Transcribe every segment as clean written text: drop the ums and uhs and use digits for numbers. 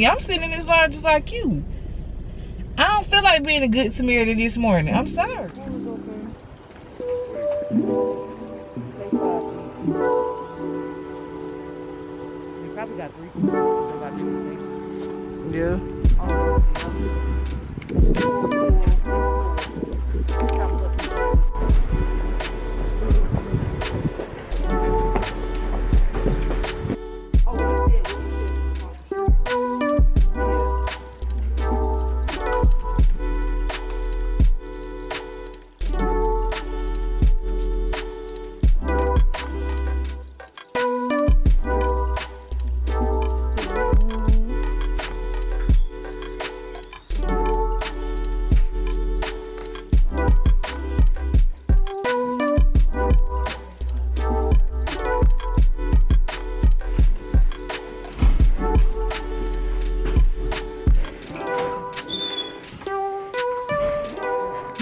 I'm sitting in this line just like you. I don't feel like being a good Samaritan this morning. I'm sorry. It was okay. They probably got 3 people. Yeah.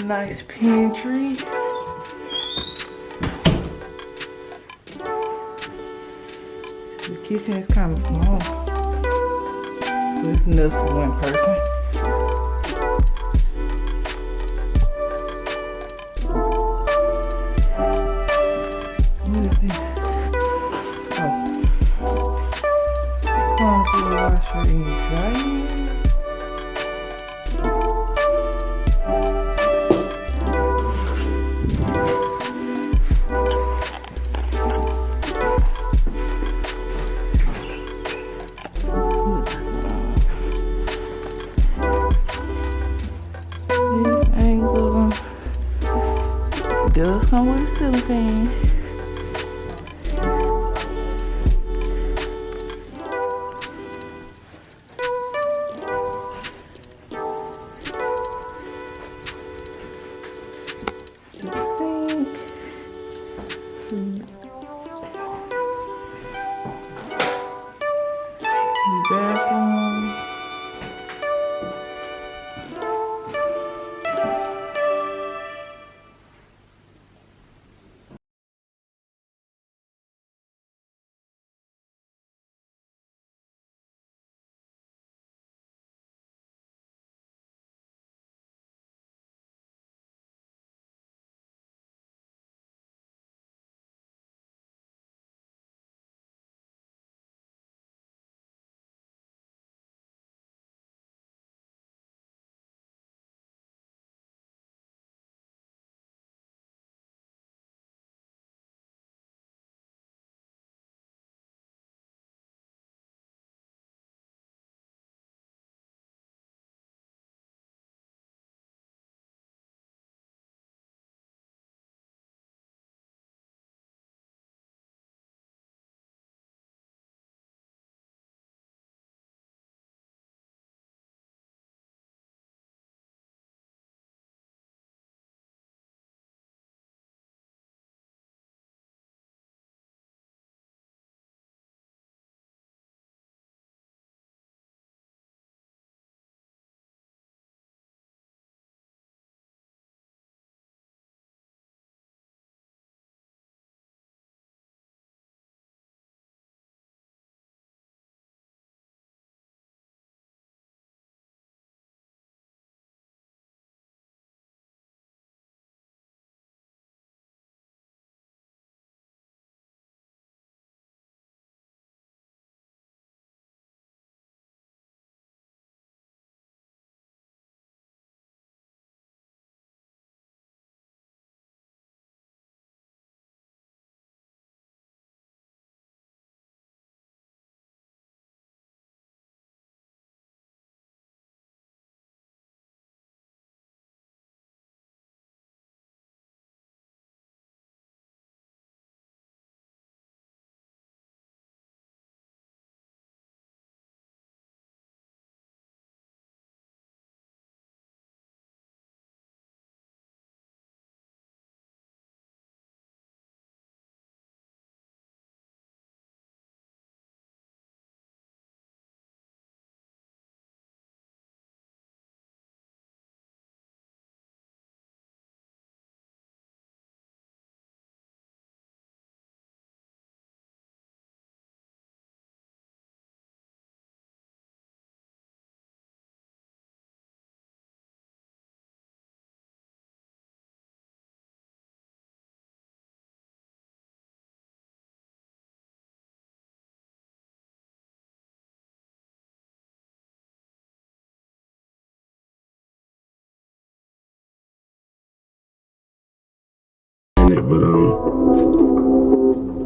Nice pantry. The kitchen is kind of small, but it's enough for one person. What is this? Oh, laundry washer and dryer. Does come with a ceiling fan. Bathroom.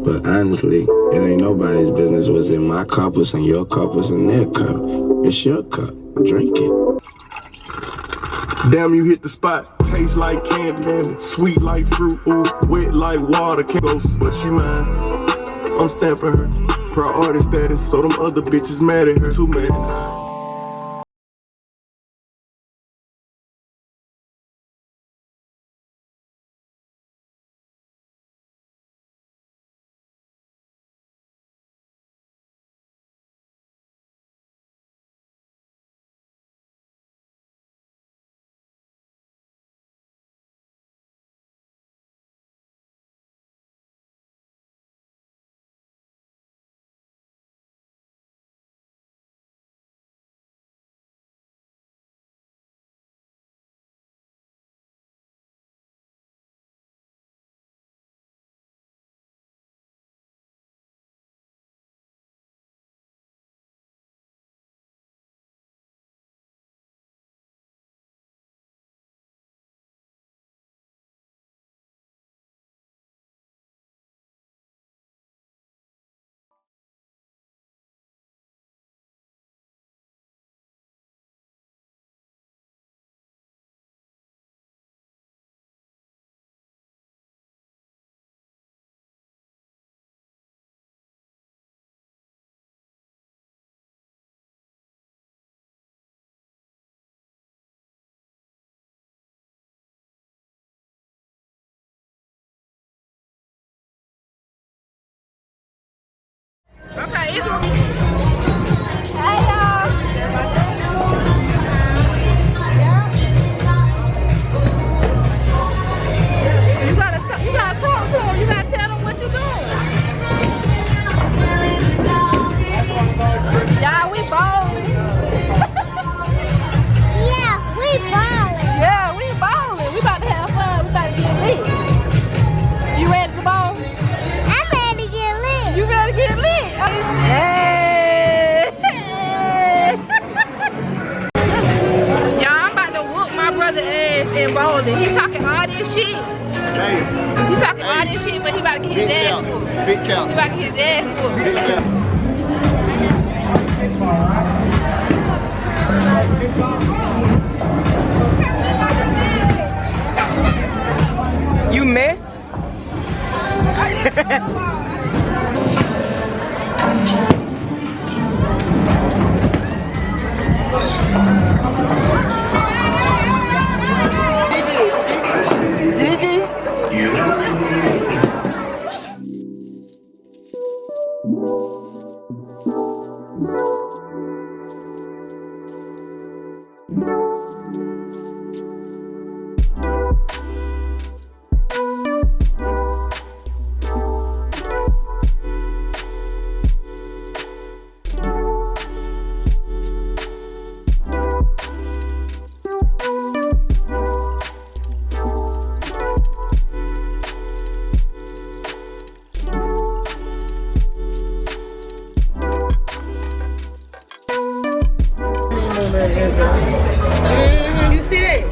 But honestly, it ain't nobody's business what's in my cup, what's in your cup, what's in their cup. It's your cup. Drink it. Damn, you hit the spot. Taste like candy, sweet like fruit, ooh, wet like water. Can't go, but she mine. I'm stamping her. Priority status, so them other bitches mad at her. Too mad. Okay, it's you gotta talk to them. You gotta tell them what you're doing. Yeah, we ballin'. Yeah, we ballin'. Yeah, we ballin'. We about to have fun. We about to get lit. You ready to ball? I'm ready to get lit. You ready to get lit? Hey! Y'all, I'm about to whoop my brother ass in bowling. He talking all this shit. Hey. He talking all this shit, but he about to get his ass whooped. Big count. He about to get his ass whooped. Big count. You miss? You see that?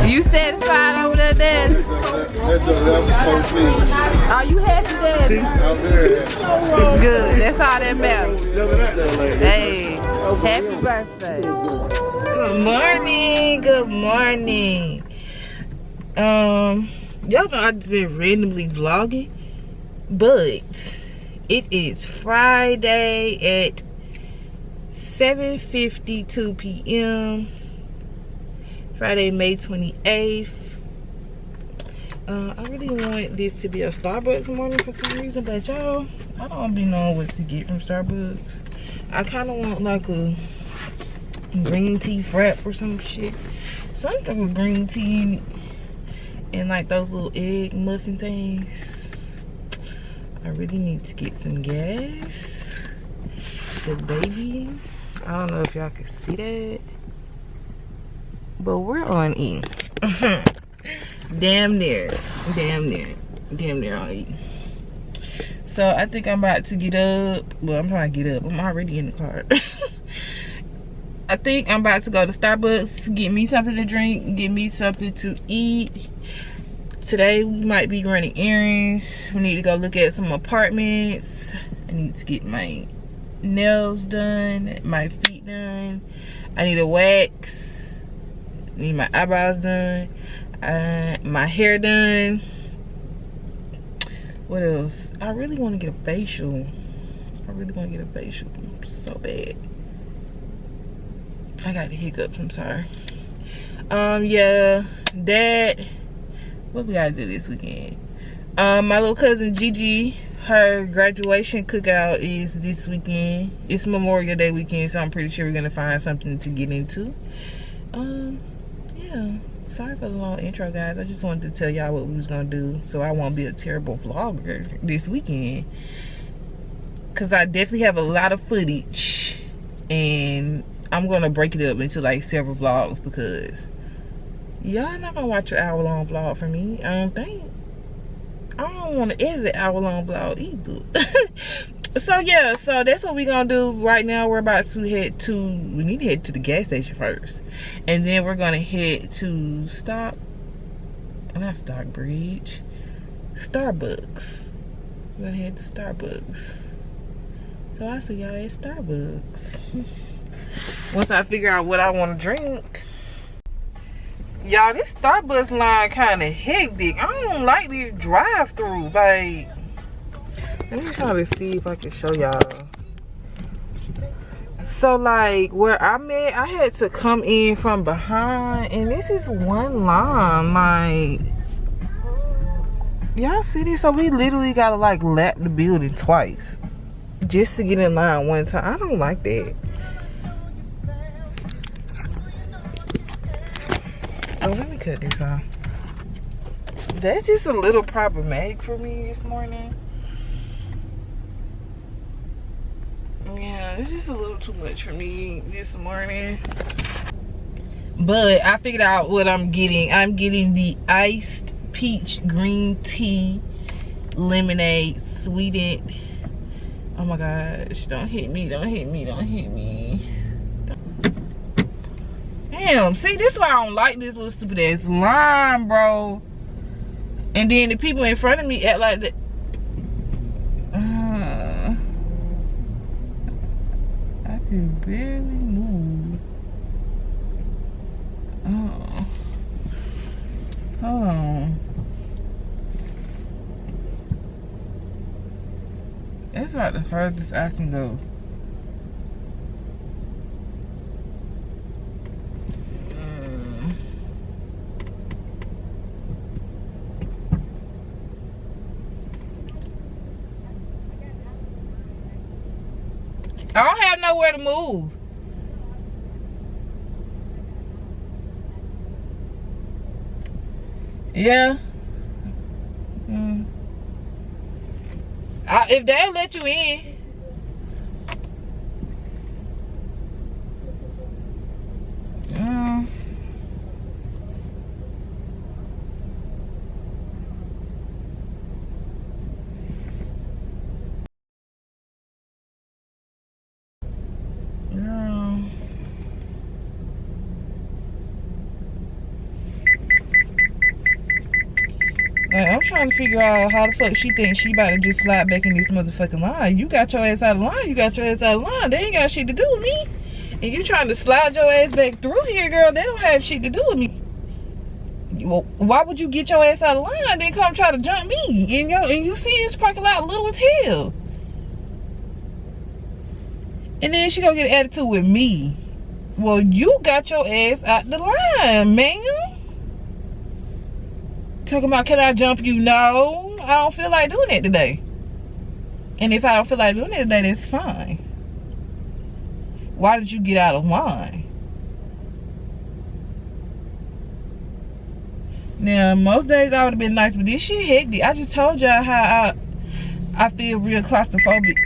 You satisfied over there, Daddy? Are you happy, Daddy? Good. That's all that matters. Hey, happy birthday. Good morning. Good morning. Y'all know I've just been randomly vlogging, but it is Friday at 7:52 p.m. Friday, May 28th. I really want this to be a Starbucks morning for some reason, but y'all, I don't be knowing what to get from Starbucks. I kind of want like a green tea frap or some shit. Something with green tea in it. And like those little egg muffin things. I really need to get some gas. The baby. I don't know if y'all can see that. But we're on E. Damn near on E. So I think I'm about to get up. Well, I'm trying to get up. I'm already in the car. I think I'm about to go to Starbucks, get me something to drink, get me something to eat. Today we might be running errands. We need to go look at some apartments. I need to get my nails done, my feet done. I need a wax. I need my eyebrows done. My hair done. What else? I really want to get a facial. I really want to get a facial so bad. I got the hiccups, I'm sorry. Yeah, that. What we gotta do this weekend? My little cousin Gigi, her graduation cookout is this weekend. It's Memorial Day weekend, so I'm pretty sure we're gonna find something to get into. Yeah. Sorry for the long intro, guys. I just wanted to tell y'all what we was gonna do, so I won't be a terrible vlogger this weekend. Cause I definitely have a lot of footage, and I'm gonna break it up into like several vlogs because y'all not gonna watch an hour-long vlog from me. I don't think. I don't want to edit an hour-long vlog either. So yeah, so that's what we're gonna do right now. We're about to head to. We need to head to the gas station first, and then we're gonna head to not Stockbridge, Starbucks. We're gonna head to Starbucks. So I'll see y'all at Starbucks. Once I figure out what I want to drink. Y'all, this Starbucks line kind of hectic. I don't like this drive-through. Like, let me try to see if I can show y'all. So, like, where I'm at, I had to come in from behind, and this is one line. Like, y'all see this? So we literally gotta like lap the building twice just to get in line one time. I don't like that. Oh, let me cut this off. That's just a little problematic for me this morning. Yeah, it's just a little too much for me this morning. But I figured out what I'm getting. I'm getting the iced peach green tea lemonade sweetened. Oh my gosh, don't hit me, don't hit me, don't hit me. Damn, see, this is why I don't like this little stupid ass line, bro. And then the people in front of me act like that. I can barely move. Oh. Hold on. That's about the furthest I can go. I don't have nowhere to move. Yeah. If they'll let you in. I'm trying to figure out how the fuck she thinks she about to just slide back in this motherfucking line. You got your ass out of line. You got your ass out of line. They ain't got shit to do with me. And you trying to slide your ass back through here, girl. They don't have shit to do with me. Well, why would you get your ass out of line then come try to jump me? And you see this parking lot little as hell. And then she gonna get an attitude with me. Well, you got your ass out the line, man. Talking about, can I jump you? No, I don't feel like doing it today. And if I don't feel like doing it today, that's fine. Why did you get out of line? Now, most days I would have been nice, but this shit hectic. I just told y'all how I feel real claustrophobic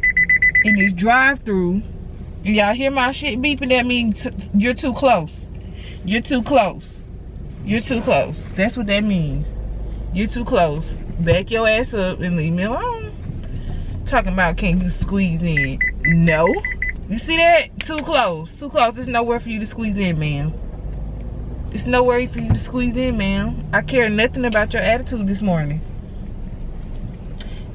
in this drive-through. And y'all hear my shit beeping, that means you're too close. You're too close. You're too close. That's what that means. You're too close. Back your ass up and leave me alone. Talking about, can you squeeze in? No. You see that? Too close. Too close. There's nowhere for you to squeeze in, ma'am. It's nowhere for you to squeeze in, ma'am. I care nothing about your attitude this morning.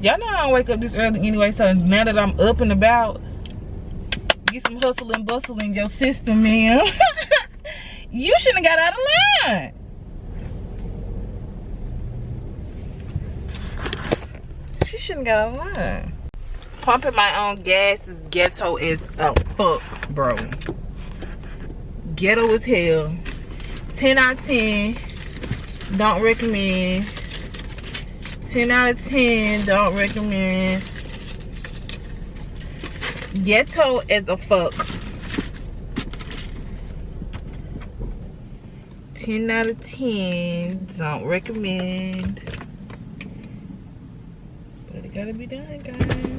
Y'all know I don't wake up this early anyway, so now that I'm up and about, get some hustle and bustle in your system, ma'am. You shouldn't have got out of line. She shouldn't have got out of line. Pumping my own gas is ghetto as fuck, bro. Ghetto as hell. 10 out of 10. Don't recommend. 10 out of 10. Don't recommend. Ghetto as a fuck. 10 out of 10. Don't recommend. But it gotta be done, guys.